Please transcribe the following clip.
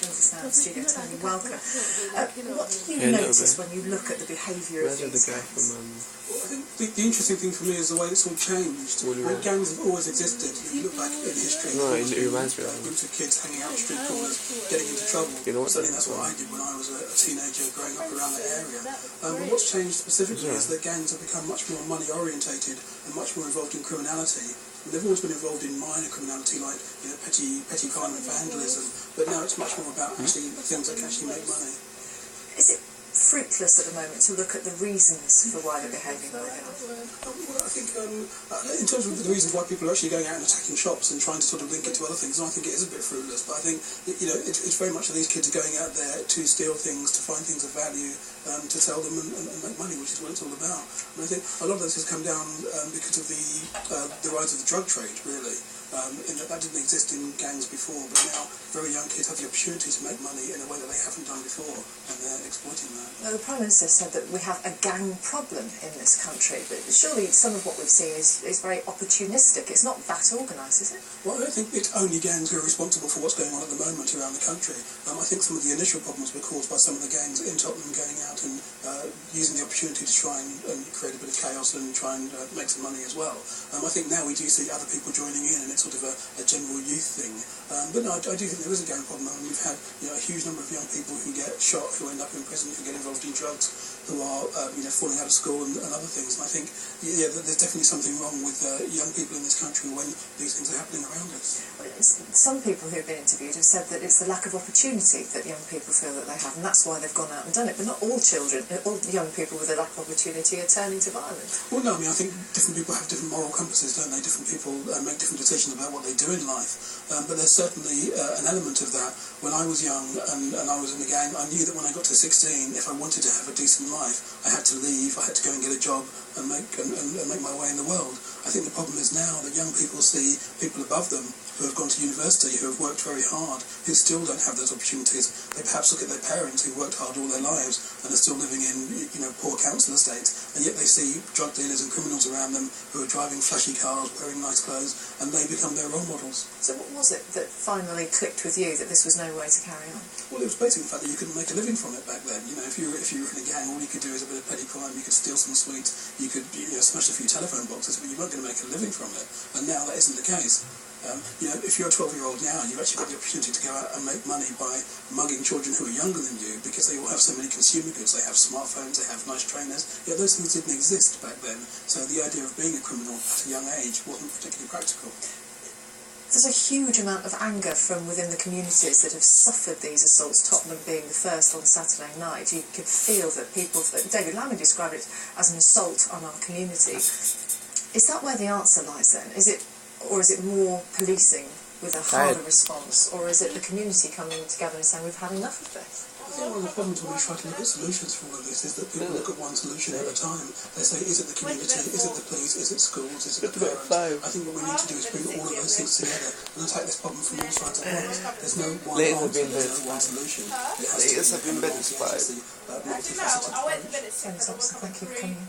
joins us now in the studio. Tony, welcome. What do you notice when you look at the behaviour of these gangs? Well, I think the interesting thing for me is the way it's all changed. Gangs have always existed. If you look back in history, groups of kids hanging out on street corners, getting into trouble. Certainly that's what I did when I was a teenager growing up around that area. But what's changed specifically is that gangs have become much more money orientated and much more involved in criminality. And they've always been involved in minor criminality like petty crime and vandalism, but now it's much more about actually things that can actually make money. Is it fruitless at the moment to look at the reasons for why they're behaving the way they are? Well, I think in terms of the reasons why people are actually going out and attacking shops and trying to sort of link it to other things, I think it is a bit fruitless. But I think it's very much that these kids are going out there to steal things, to find things of value, to sell them and make money, which is what it's all about. And I think a lot of this has come down because of the rise of the drug trade, really. In that didn't exist in gangs before, but now very young kids have the opportunity to make money in a way that they haven't done before, and they're exploiting that. Now, the Prime Minister said that we have a gang problem in this country, but surely some of what we've seen is very opportunistic. It's not that organised, is it? Well, I don't think it's only gangs who are responsible for what's going on at the moment around the country. I think some of the initial problems were caused by some of the gangs in Tottenham going out and using the opportunity to try and create a bit of chaos and try and make some money as well. I think now we do see other people joining in, and it's sort of a general youth thing. But no, I do think there is a gang problem. I mean, we've had a huge number of young people who get shot, who end up in prison, who get involved in drugs, who are falling out of school and other things. And I think there's definitely something wrong with young people in this country when these things are happening around us. Some people who have been interviewed have said that it's the lack of opportunity that young people feel that they have, and that's why they've gone out and done it. But not all children, all young people with a lack of opportunity are turning to violence. Well, no, I mean, I think different people have different moral compasses, don't they? Different people make different decisions about what they do in life. But there's certainly an element of that. When I was young and I was in the gang, I knew that when I got to 16, if I wanted to have a decent life, I had to leave, I had to go and get a job and make my way in the world. I think the problem is now that young people see people above them who have gone to university, who have worked very hard, who still don't have those opportunities. They perhaps look at their parents who worked hard all their lives and are still living in poor council estates, and yet they see drug dealers and criminals around them who are driving flashy cars, wearing nice clothes, and they become their role models. So what was it that finally clicked with you that this was no way to carry on? Well, it was basically the fact that you couldn't make a living from it back then. If you were in a gang, all you could do is a bit of petty crime. You could steal some sweets, you could smash a few telephone boxes, but you weren't going to make a living from it. And now that isn't the case. If you're a 12-year-old now, you've actually got the opportunity to go out and make money by mugging children who are younger than you, because they all have so many consumer goods. They have smartphones, they have nice trainers. Those things didn't exist back then. So the idea of being a criminal at a young age wasn't particularly practical. There's a huge amount of anger from within the communities that have suffered these assaults, Tottenham being the first on Saturday night. You could feel that David Lammy described it as an assault on our community. Is that where the answer lies then? Or is it more policing with a harder response? Or is it the community coming together and saying, we've had enough of this? I think one of the problems when we try to look at solutions for all of this is that people look at one solution at a time. They say, is it the community, is it the police, is it schools, is it the parents? I think what we need to do is bring all of those things together and attack this problem from all sides at once. There's no one answer, there's no one solution. It has to be multifaceted. Thank you for coming.